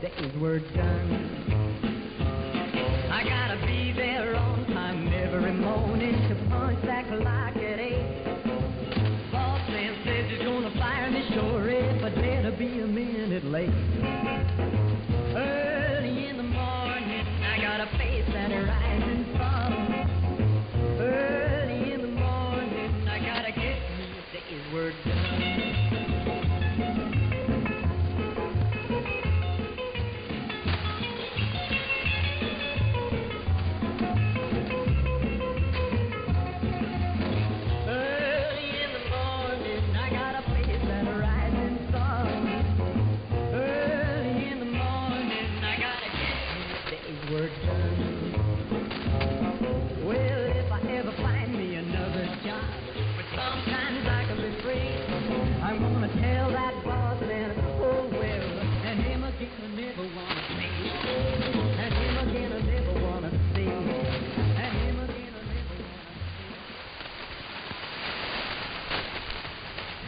days were done. I gotta be there on time every morning to punch that clock at 8. Boss man says he's gonna fire me sure if I dare to be a minute late. Early in the morning, I gotta face that rising sun. Early in the morning, I gotta get me a day's work done.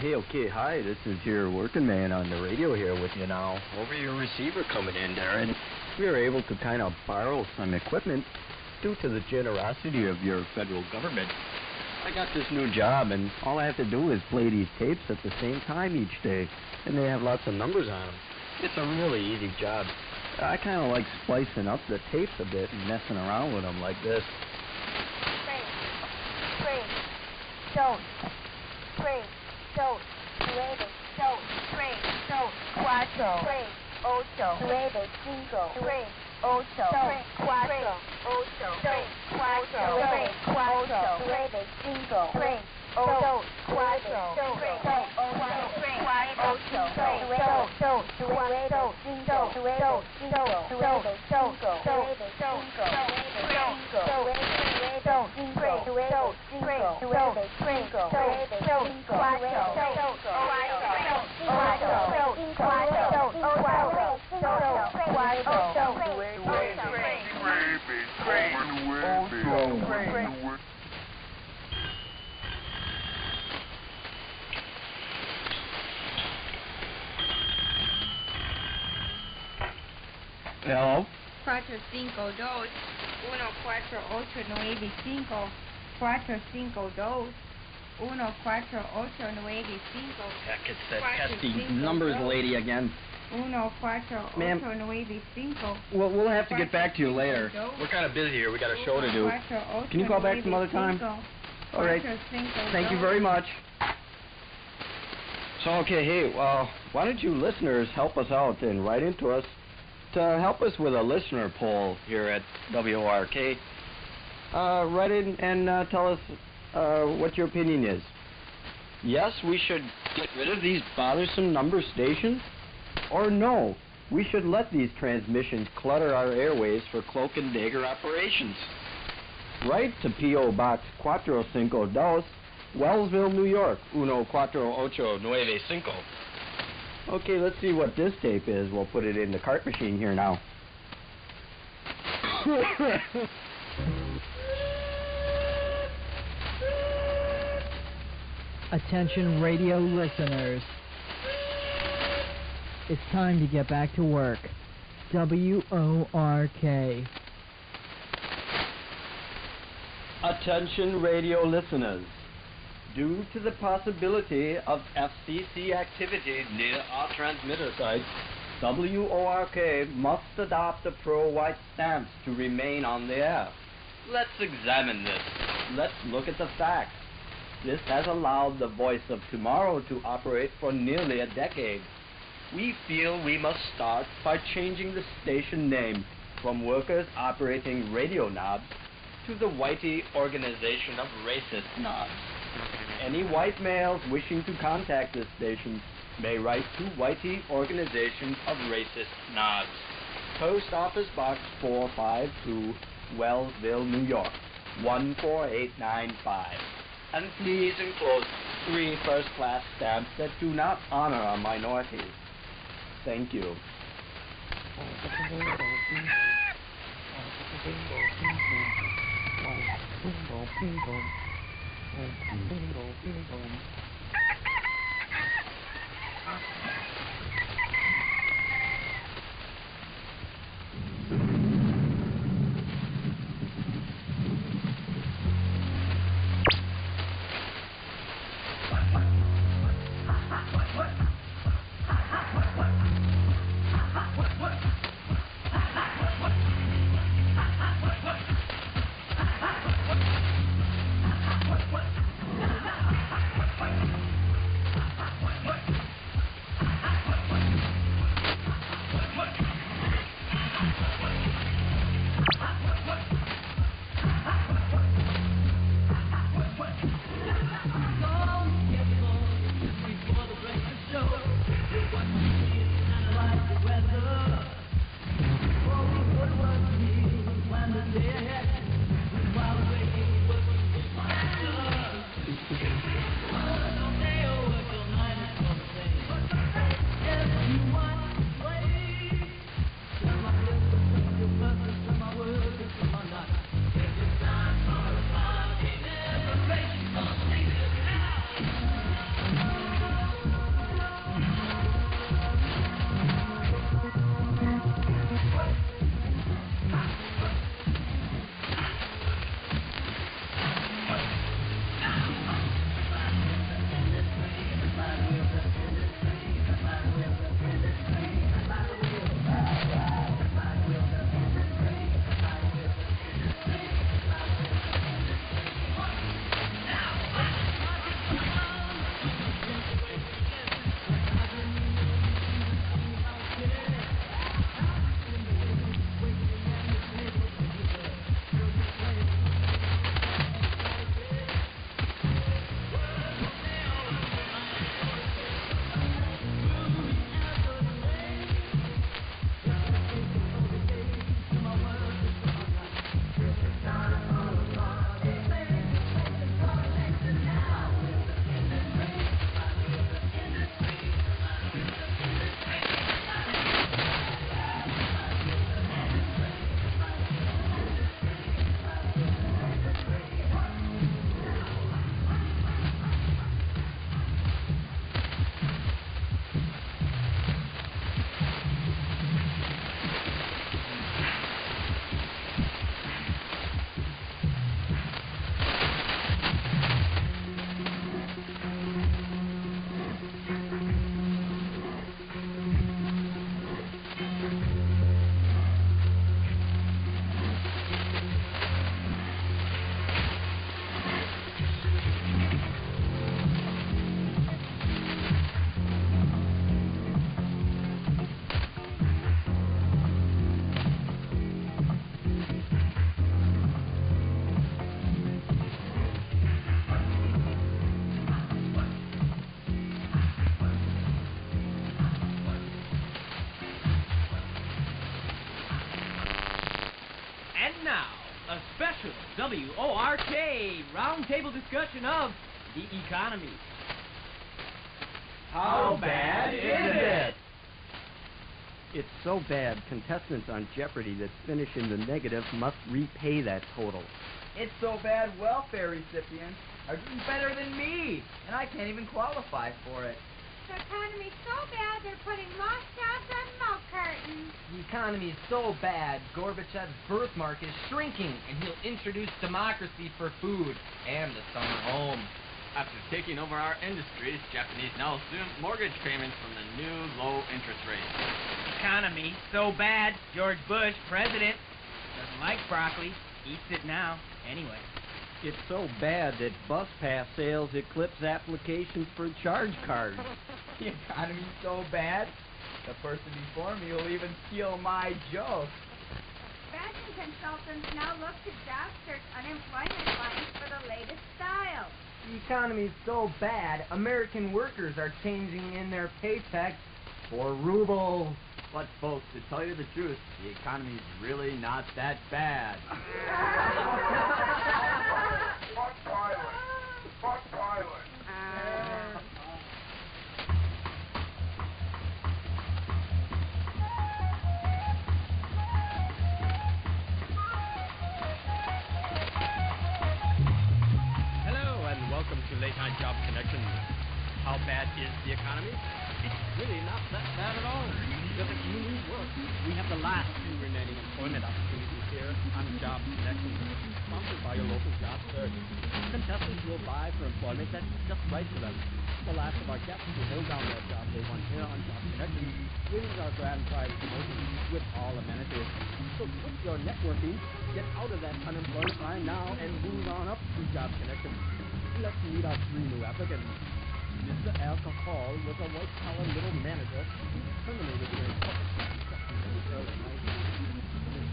Hey, okay, hi, this is your working man on the radio here with you now. Over your receiver coming in there, and we were able to kind of borrow some equipment due to the generosity of your federal government. I got this new job, and all I have to do is play these tapes at the same time each day, and they have lots of numbers on them. It's a really easy job. I kind of like splicing up the tapes a bit and messing around with them like this. 4, 5, 2, 1, 4, 8, 9, 5. 4, 5, 2, 1, 4, 8, 9, 5. Heck, it's that pesky numbers lady again. 1, 4, 8, 9, 5. We'll have to get back to you later. We're kind of busy here. We got a show to do. Can you call back some other time? All right. Thank you very much. So, okay, hey, why don't you listeners help us out and write into us to help us with a listener poll here at WORK. Write in and tell us what your opinion is. Yes, we should get rid of these bothersome number stations, or no, we should let these transmissions clutter our airways for cloak and dagger operations. Write to P.O. Box 452, Wellsville, New York, 14895. Okay, let's see what this tape is. We'll put it in the cart machine here now. Attention radio listeners. It's time to get back to work. WORK. Attention radio listeners. Due to the possibility of FCC activity near our transmitter sites, WORK must adopt a pro-white stance to remain on the air. Let's examine this. Let's look at the facts. This has allowed the Voice of Tomorrow to operate for nearly a decade. We feel we must start by changing the station name from Workers Operating Radio Knobs to the Whitey Organization of Racist Knobs. Any white males wishing to contact this station may write to Whitey Organization of Racist Knobs, Post Office Box 452, Wellsville, New York, 14895. And please enclose 3 first-class stamps that do not honor our minorities. Thank you. And now, a special WORK roundtable discussion of the economy. How bad is it? It's so bad, contestants on Jeopardy that finish in the negative must repay that total. It's so bad welfare recipients are doing better than me, and I can't even qualify for it. The economy's so bad they're putting lost jobs on milk cartons. The economy is so bad, Gorbachev's birthmark is shrinking, and he'll introduce democracy for food and the summer home. After taking over our industries, Japanese now assume mortgage payments from the new low interest rate. Economy so bad, George Bush, president, doesn't like broccoli, eats it now, anyway. It's so bad that bus pass sales eclipse applications for charge cards. The economy's so bad, the person before me will even steal my joke. Fashion consultants now look to job search unemployment lines for the latest style. The economy is so bad, American workers are changing in their paychecks for rubles. But folks, to tell you the truth, the economy's really not that bad. Fuck pilot. Fuck pilot. Hello and welcome to Late Night Job Connection. How bad is the economy? It's really not that bad at all. Just a few new work. We have the last few remaining employment opportunities here on Job Connection, sponsored by your local job search. Contestants will vie for employment that's just right for them. The last of our guests who hold down their job they want here on Job Connection wins our grand prize promotion with all amenities. So quit your networking, get out of that unemployment line now, and move on up to Job Connection. Let's meet our three new applicants. Mr. Alcohol was a white-collar middle manager who terminated during public construction in the early 90s.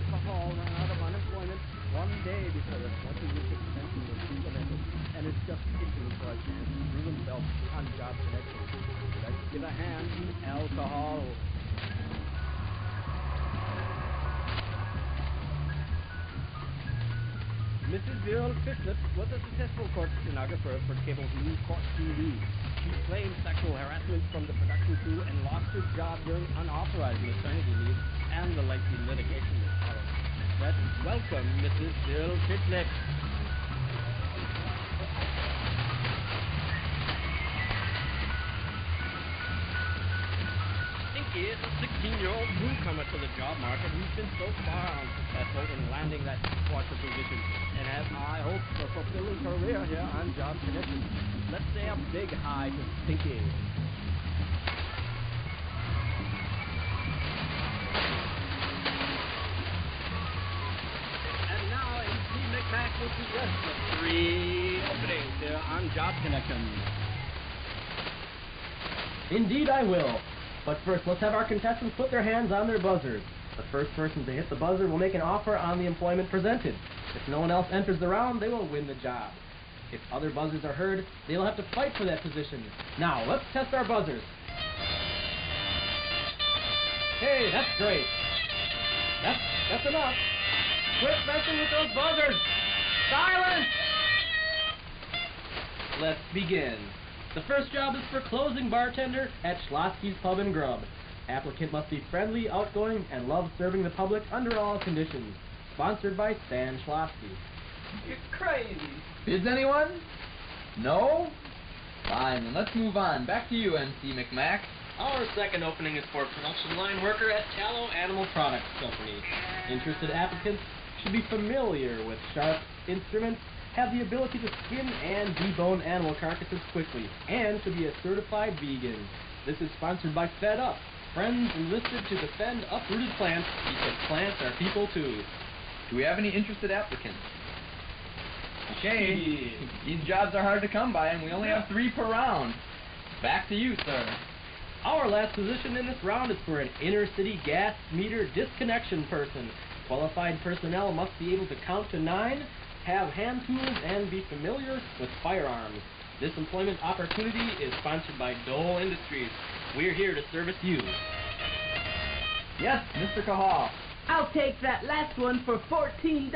Mr. Hall ran out of unemployment one day before the 20-week extension was implemented, and is just itching for a chance to prove himself on Job Connection. Let's give a hand to Alcohol. Mrs. Viral Fislip was a successful court stenographer for cable news Court TV. She claimed sexual harassment from the production crew and lost her job during unauthorized maternity leave and the lengthy litigation that followed. Let's welcome Mrs. Viral Fislip. Stinky is a 16-year-old newcomer to the job market who's been so far unsuccessful in landing that quarter position and has high hopes for fulfilling career here on Job Connection. Let's say a big hi to Stinky. And now MC McMack will suggest the three openings here on Job Connection. Indeed I will. But first, let's have our contestants put their hands on their buzzers. The first person to hit the buzzer will make an offer on the employment presented. If no one else enters the round, they will win the job. If other buzzers are heard, they will have to fight for that position. Now, let's test our buzzers. Hey, that's great. That's enough. Quit messing with those buzzers. Silence! Let's begin. The first job is for closing bartender at Schlotsky's Pub and Grub. Applicant must be friendly, outgoing, and love serving the public under all conditions. Sponsored by Stan Schlotsky. You're crazy. Bids anyone? No? Fine, then let's move on. Back to you, MC McMack. Our second opening is for production line worker at Tallow Animal Products Company. Interested applicants should be familiar with sharp instruments, have the ability to skin and debone animal carcasses quickly, and to be a certified vegan. This is sponsored by Fed Up, friends enlisted to defend uprooted plants because plants are people too. Do we have any interested applicants? Okay, these jobs are hard to come by, and we only have 3 per round. Back to you, sir. Our last position in this round is for an inner-city gas meter disconnection person. Qualified personnel must be able to count to 9, have hand tools, and be familiar with firearms. This employment opportunity is sponsored by Dole Industries. We're here to service you. Yes, Mr. Cahal. I'll take that last one for $14.90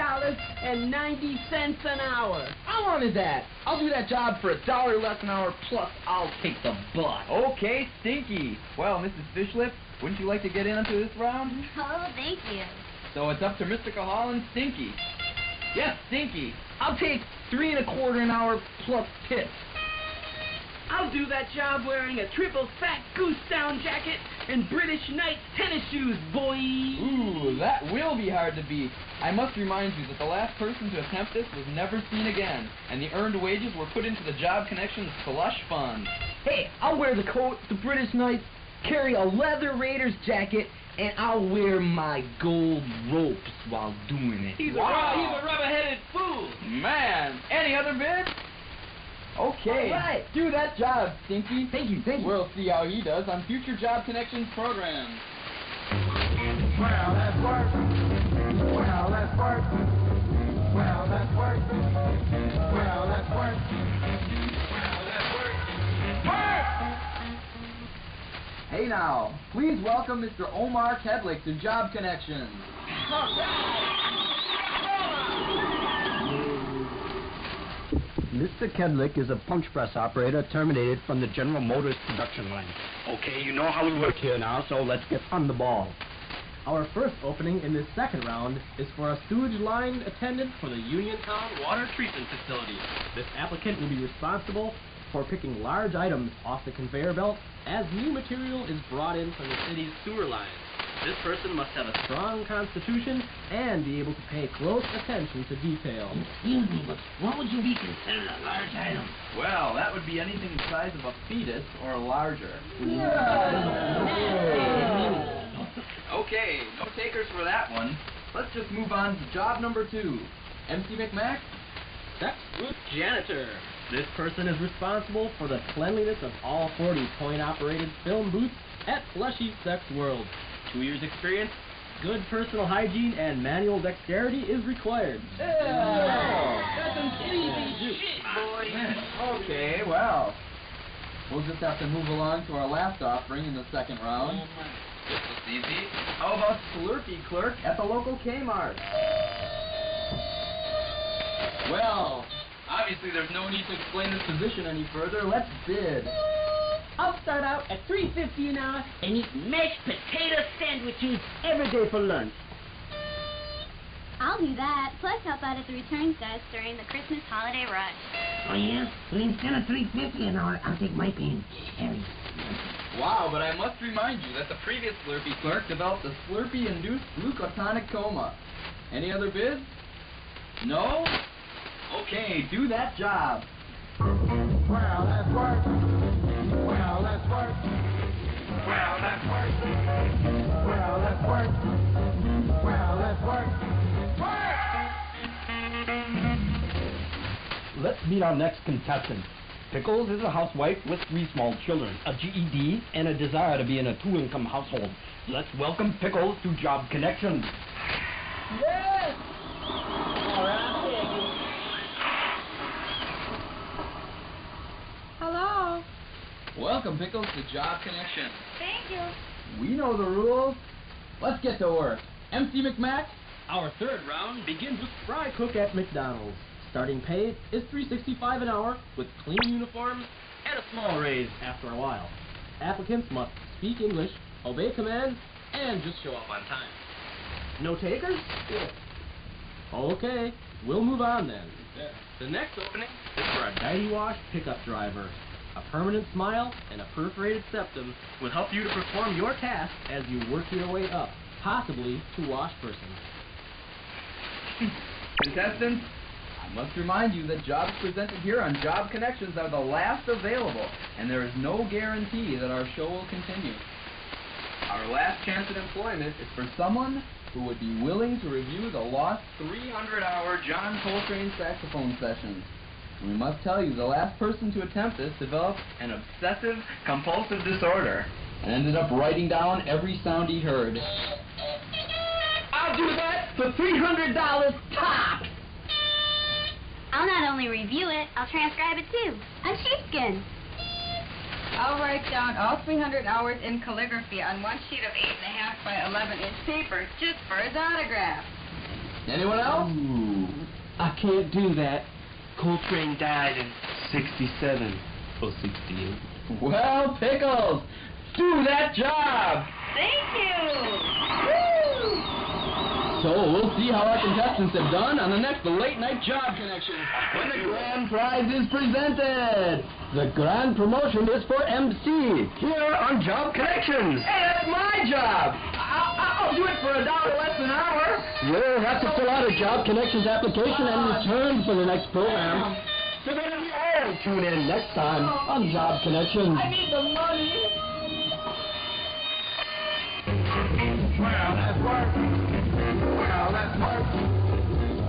an hour. I wanted that. I'll do that job for $1 less an hour, plus I'll take the bus. Okay, Stinky. Well, Mrs. Fishlip, wouldn't you like to get into this round? Oh, thank you. So it's up to Mr. Cahal and Stinky. Yes, Stinky. I'll take 3 1/4 an hour plus tips. I'll do that job wearing a triple fat goose down jacket and British Knights tennis shoes, boy. Ooh, that will be hard to beat. I must remind you that the last person to attempt this was never seen again, and the earned wages were put into the Job Connections slush fund. Hey, I'll wear the coat, the British Knights, carry a leather Raiders jacket, and I'll wear my gold ropes while doing it. He's a rubber-headed fool. Man, any other bids? Okay, All right. do that job, Stinky. Thank you. We'll see how he does on future Job Connections programs. Well, that's work. Well, that's work. Well, that's work. Well, that's work. Well, that's work. Work! Hey now, please welcome Mr. Omar Kedlick to Job Connections. Mr. Kedlick is a punch press operator terminated from the General Motors production line. Okay, you know how we work here now, so let's get on the ball. Our first opening in this second round is for a sewage line attendant for the Uniontown Water Treatment Facility. This applicant will be responsible for picking large items off the conveyor belt as new material is brought in from the city's sewer lines. This person must have a strong constitution and be able to pay close attention to detail. Excuse me, but what would you be considered a large item? Well, that would be anything the size of a fetus or larger. Okay, no takers for that one. Let's just move on to job number 2. MC McMack? Sex booth janitor. This person is responsible for the cleanliness of all 40 point-operated film booths at Slushy Sex World. 2 years experience, good personal hygiene, and manual dexterity is required. That's an easy shit, boy. Okay, well, we'll just have to move along to our last offering in the second round. This looks easy. How about Slurpee clerk at the local Kmart? Well, obviously there's no need to explain this position any further. Let's bid. I'll start out at $3.50 an hour and eat mashed potato sandwiches every day for lunch. I'll do that, plus help out at the returns desk during the Christmas holiday rush. Oh, yeah? Well, instead of $3.50 an hour, I'll take my pay in cherries. Wow, but I must remind you that the previous Slurpee clerk developed a Slurpee-induced glucotonic coma. Any other bids? No? Okay, do that job. Well, that's work. Well, that's work. Well, that's work. Well, that's work. Well, that's work. Let's meet our next contestant. Pickles is a housewife with 3 small children, a GED, and a desire to be in a 2-income household. Let's welcome Pickles to Job Connections. Yes! All right, Hello. Welcome, Pickles, to Job Connection. Thank you. We know the rules. Let's get to work. MC McMack? Our third round begins with fry cook at McDonald's. Starting pay is $3.65 an hour with clean uniforms and a small raise after a while. Applicants must speak English, obey commands, and just show up on time. No takers? Okay, we'll move on then. The next opening is for a Diety Wash pickup driver. A permanent smile and a perforated septum will help you to perform your task as you work your way up, possibly to wash person. Contestants, I must remind you that jobs presented here on Job Connections are the last available, and there is no guarantee that our show will continue. Our last chance at employment is for someone who would be willing to review the lost 300-hour John Coltrane saxophone sessions. And we must tell you, the last person to attempt this developed an obsessive-compulsive disorder and ended up writing down every sound he heard. I'll do that for $300 tops. I'll not only review it, I'll transcribe it too. I'm sheepskin. I'll write down all 300 hours in calligraphy on one sheet of 8.5 by 11-inch paper just for his autograph. Anyone else? Ooh, I can't do that. Coltrane died in 67 or 68. Well, Pickles, do that job! Thank you! So we'll see how our contestants have done on the next Late Night Job Connection when the grand prize is presented. The grand promotion is for MC here on Job Connections. Hey, that's my job! I'll do it for $1 less an hour. You'll have to fill out a Job Connections application and return for the next program. So then you all tune in next time on Job Connections. I need the money. Well, that's work. Well, that's work.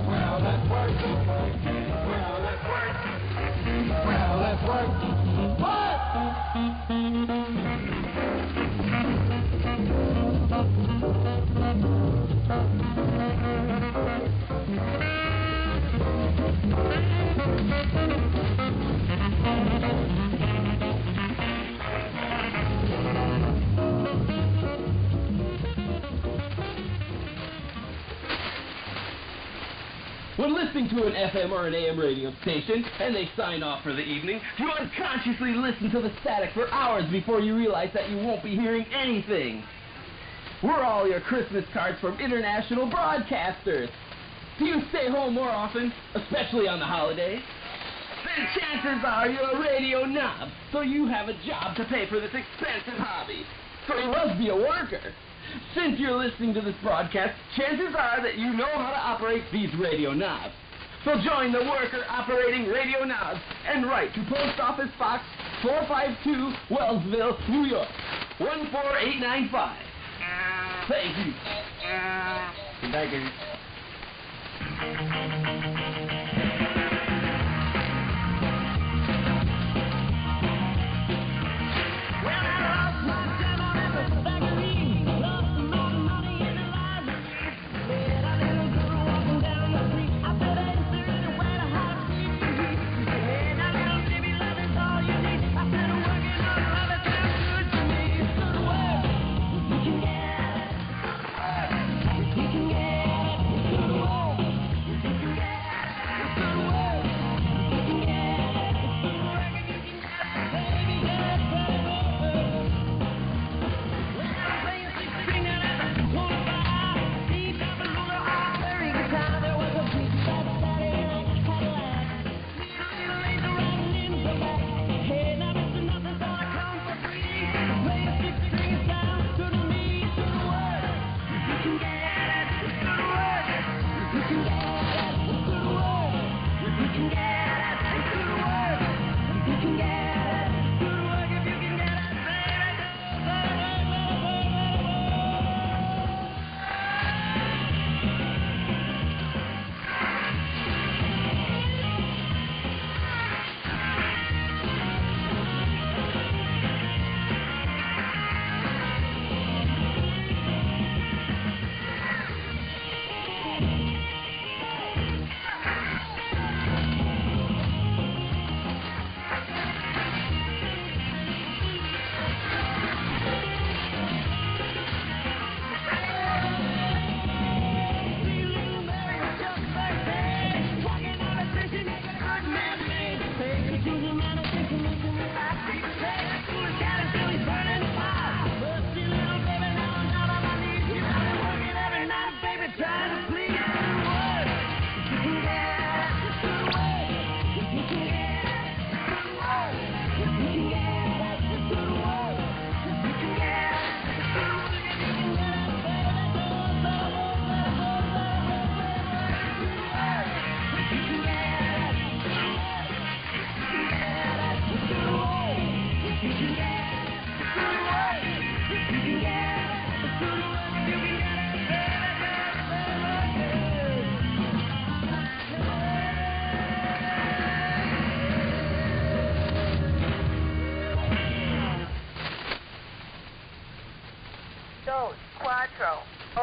Well, that's work. Well, that's work. Well, that's work. When listening to an FM or an AM radio station, and they sign off for the evening, you unconsciously listen to the static for hours before you realize that you won't be hearing anything. We're all your Christmas cards from international broadcasters. Do you stay home more often, especially on the holidays? Then chances are you're a radio knob, so you have a job to pay for this expensive hobby. So you must be a worker. Since you're listening to this broadcast, chances are that you know how to operate these radio knobs. So join the worker operating radio knobs and write to Post Office Box 452, Wellsville, New York, 14895. Thank you. Thank you.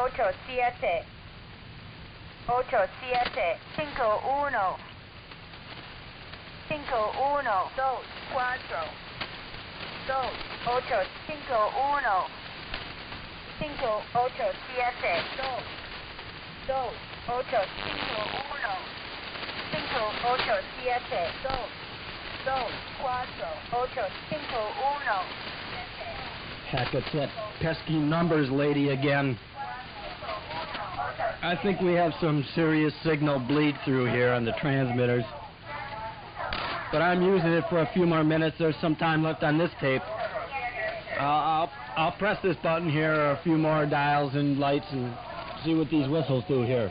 Ocho, siete. 8, 7, 5, 1. 5, 1, 2, 4. 2, 8, 5, 1, 5, 8, 7, 2, 2, 8, 5, 1, 5, 8, 7, 2, 2, 4, 8, 5, 1. Heck, it's that pesky numbers lady again. I think we have some serious signal bleed through here on the transmitters. But I'm using it for a few more minutes. There's some time left on this tape. I'll press this button here, a few more dials and lights, and see what these whistles do here.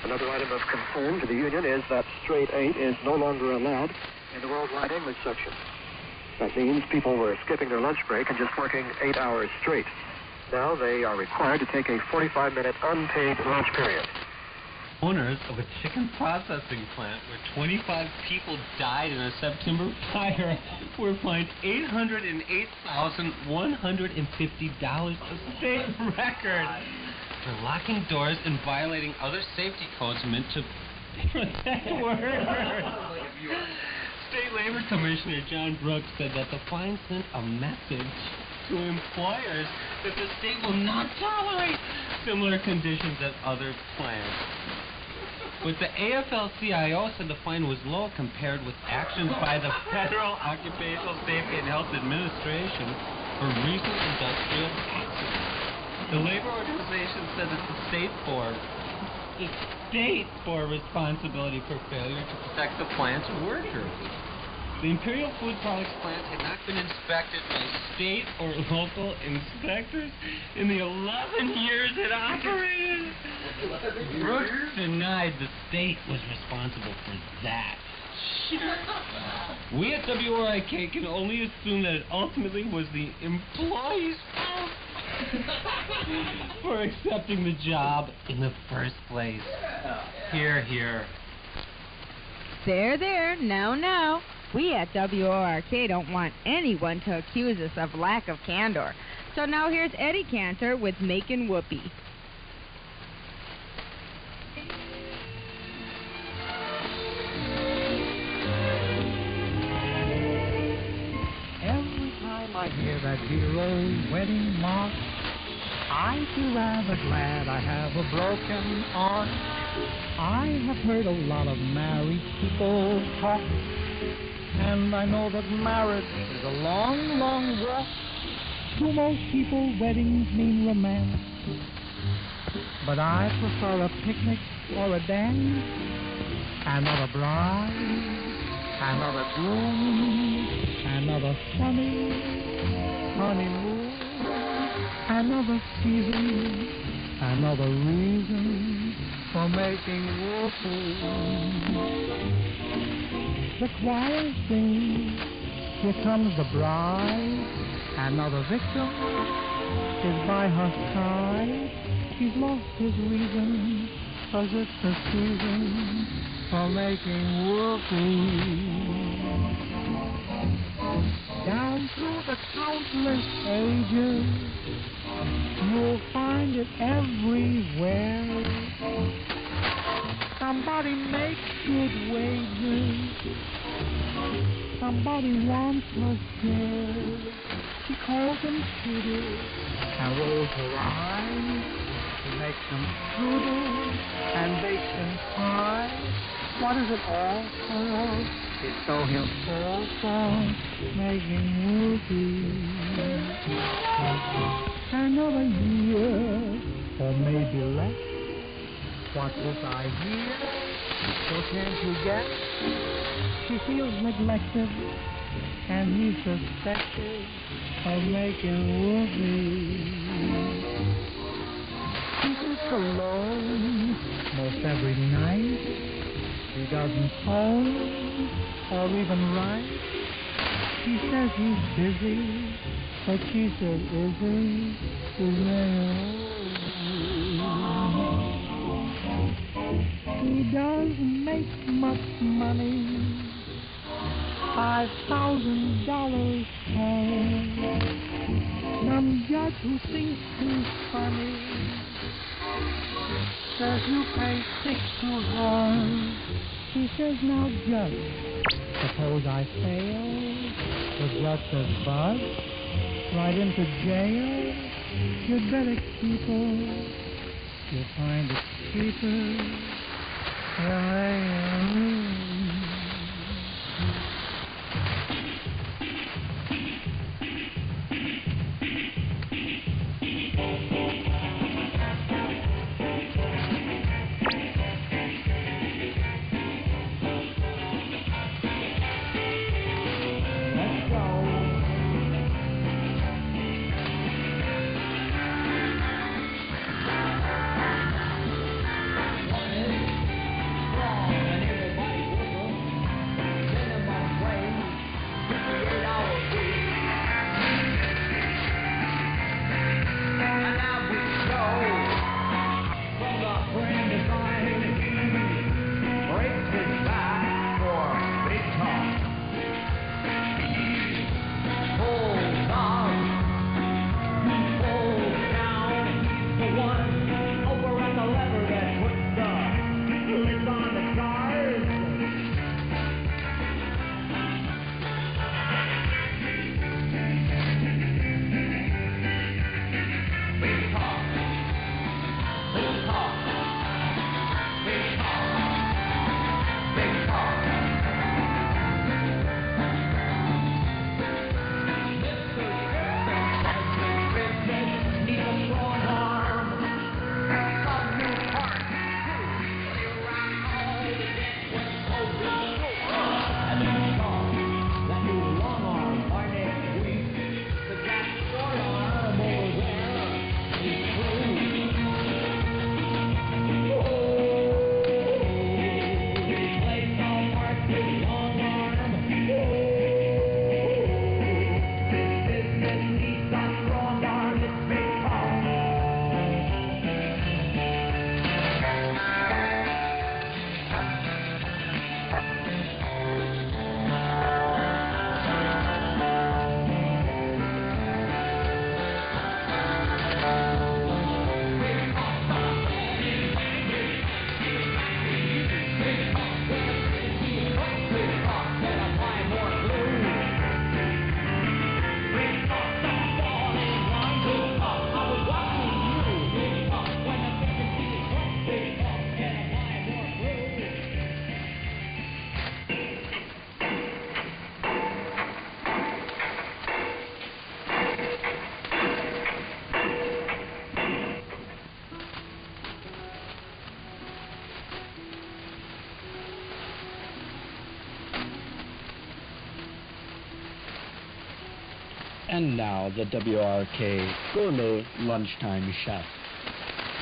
Another item of concern to the union is that straight 8 is no longer allowed in the worldwide English section. That means people were skipping their lunch break and just working 8 hours straight. Now they are required to take a 45-minute unpaid lunch period. Owners of a chicken processing plant where 25 people died in a September fire were fined $808,150, a state record, for locking doors and violating other safety codes meant to protect workers. State Labor Commissioner John Brooks said that the fine sent a message to employers that the state will not tolerate similar conditions at other plants. But the AFL-CIO said the fine was low compared with actions by the Federal Occupational Safety and Health Administration for recent industrial accidents. The labor organization said that the state bore responsibility for failure to protect the plant's workers. The Imperial Food Products plant had not been inspected by state or local inspectors in the 11 years it operated. Brooks denied the state was responsible for that. We at WRIK can only assume that it ultimately was the employee's fault for accepting the job in the first place. Hear, hear. There, now. We at WORK don't want anyone to accuse us of lack of candor. So now here's Eddie Cantor with Makin' Whoopee. Every time I hear that dear old wedding march, I feel rather glad I have a broken heart. I have heard a lot of married people talk, and I know that marriage is a long, long walk. To most people, weddings mean romance, but I prefer a picnic or a dance, another bride, another groom, another sunny honeymoon, another season, another reason for making whoopee. The choir sings, here comes the bride, another victim is by her side. He's lost his reason, 'cause it's the season for making whoopee. Down through the countless ages, you'll find it everywhere. Somebody makes good wages, somebody wants her share. She calls them shooter and rolls her eyes. She makes them strudel and bakes them pie. What is it all for? So he'll fall for making movies. Another year, or maybe less. What was I here? So can't you guess? He feels neglected, and he's suspected of making movies. He sits alone most every night. He doesn't poem or even write. He says he's busy, but she said, isn't his name? He doesn't make much money, $5,000 home. Some judge who thinks he's funny says you pay 6 too hard. He says, now judge, suppose I fail. The judge says, Bud, right into jail. You'd better keep her. You'll find it cheaper. And now, the WRK Gourmet Lunchtime Chef.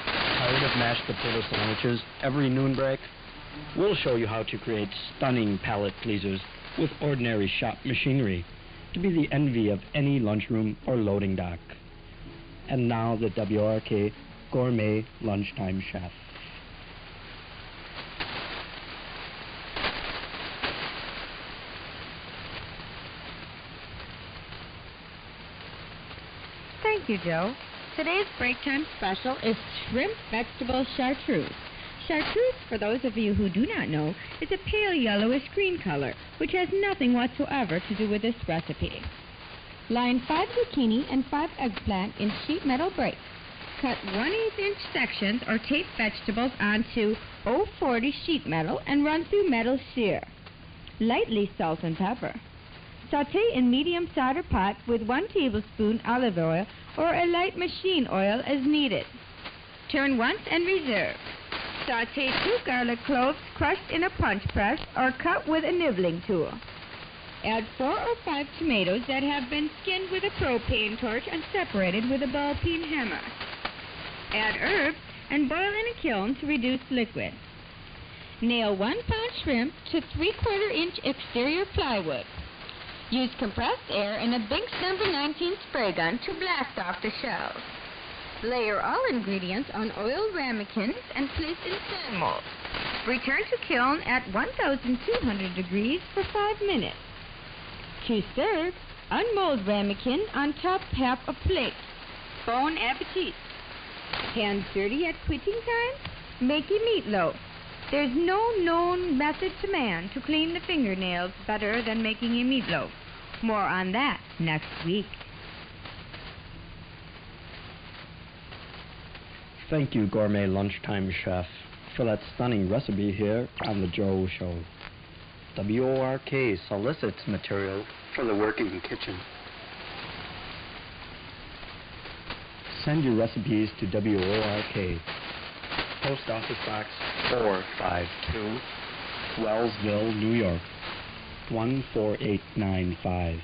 Tired of mashed potato sandwiches every noon break? We'll show you how to create stunning palate pleasers with ordinary shop machinery to be the envy of any lunchroom or loading dock. And now, the WRK Gourmet Lunchtime Chef. Thank you, Joe. Today's break time special is shrimp vegetable chartreuse. Chartreuse, for those of you who do not know, is a pale yellowish green color, which has nothing whatsoever to do with this recipe. Line 5 zucchini and 5 eggplant in sheet metal breaks. Cut 1/8-inch sections or tape vegetables onto 040 sheet metal and run through metal shear. lightly salt and pepper. Sauté in medium solder pot with 1 tablespoon olive oil or a light machine oil as needed. Turn once and reserve. Sauté 2 garlic cloves crushed in a punch press or cut with a nibbling tool. Add 4 or 5 tomatoes that have been skinned with a propane torch and separated with a ball peen hammer. Add herbs and boil in a kiln to reduce liquid. Nail 1 pound shrimp to 3/4 inch exterior plywood. Use compressed air in a Binks No. 19 spray gun to blast off the shells. Layer all ingredients on oiled ramekins and place in sand molds. Return to kiln at 1,200 degrees for 5 minutes. To serve, unmold ramekin on top half a plate. Bon appetit. Hands dirty at quitting time? Make a meatloaf. There's no known method to man to clean the fingernails better than making a meatloaf. More on that next week. Thank you, Gourmet Lunchtime Chef, for that stunning recipe here on The Joe Show. WORK solicits material for the working kitchen. Send your recipes to WORK, Post Office Box 452, Wellsville, New York, 14895.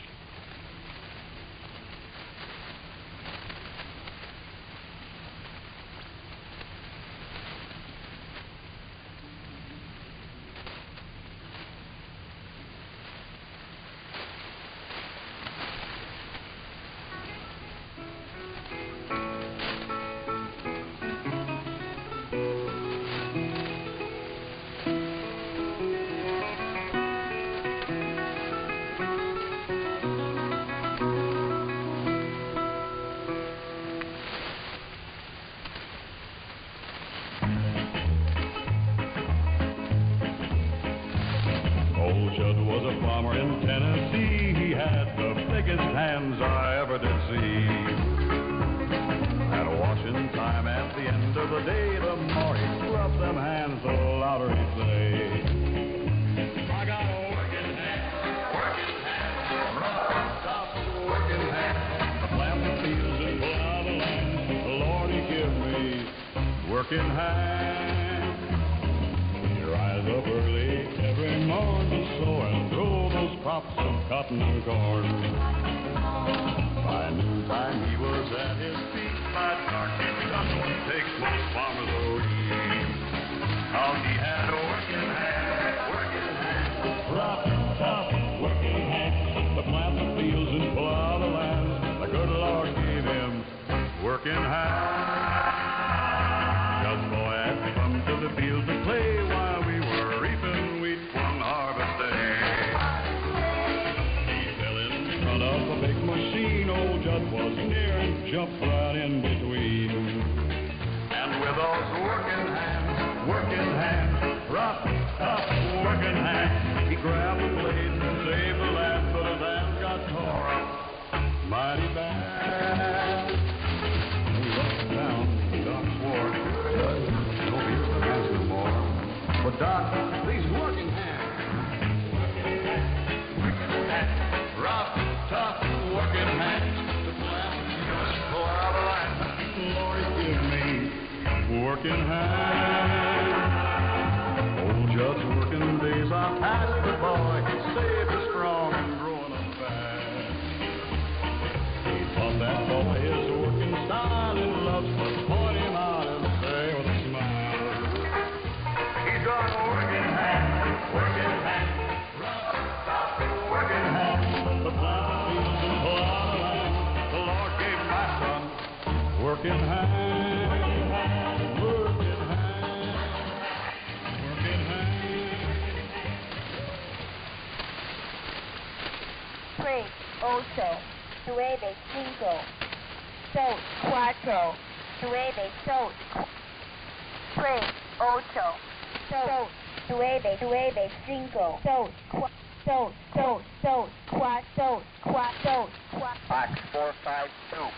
Box 452,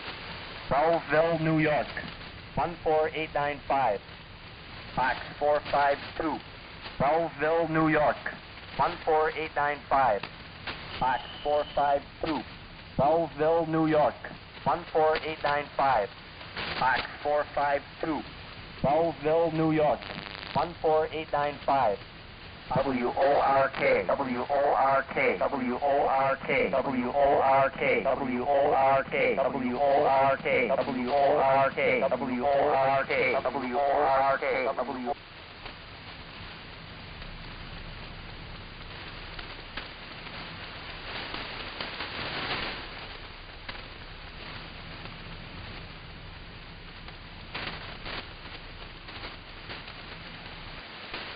Wellsville, New York, 14895. Box 452, Wellsville, New York, 14895. Box 452, Belleville, New York. 14895. Box 452, Belleville, New York. 14895. WORK, WORK, WORK, WORK, WORK, WORK, WORK, WORK.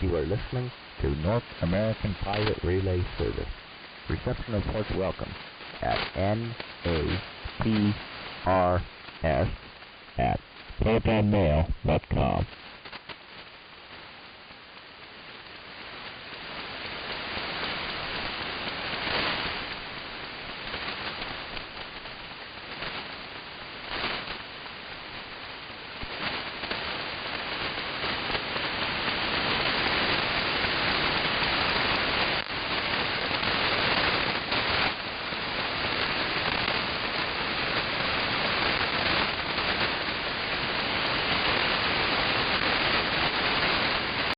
You are listening to North American Pirate Relay Service. Reception reports welcome at NAPRS@protonmail.com.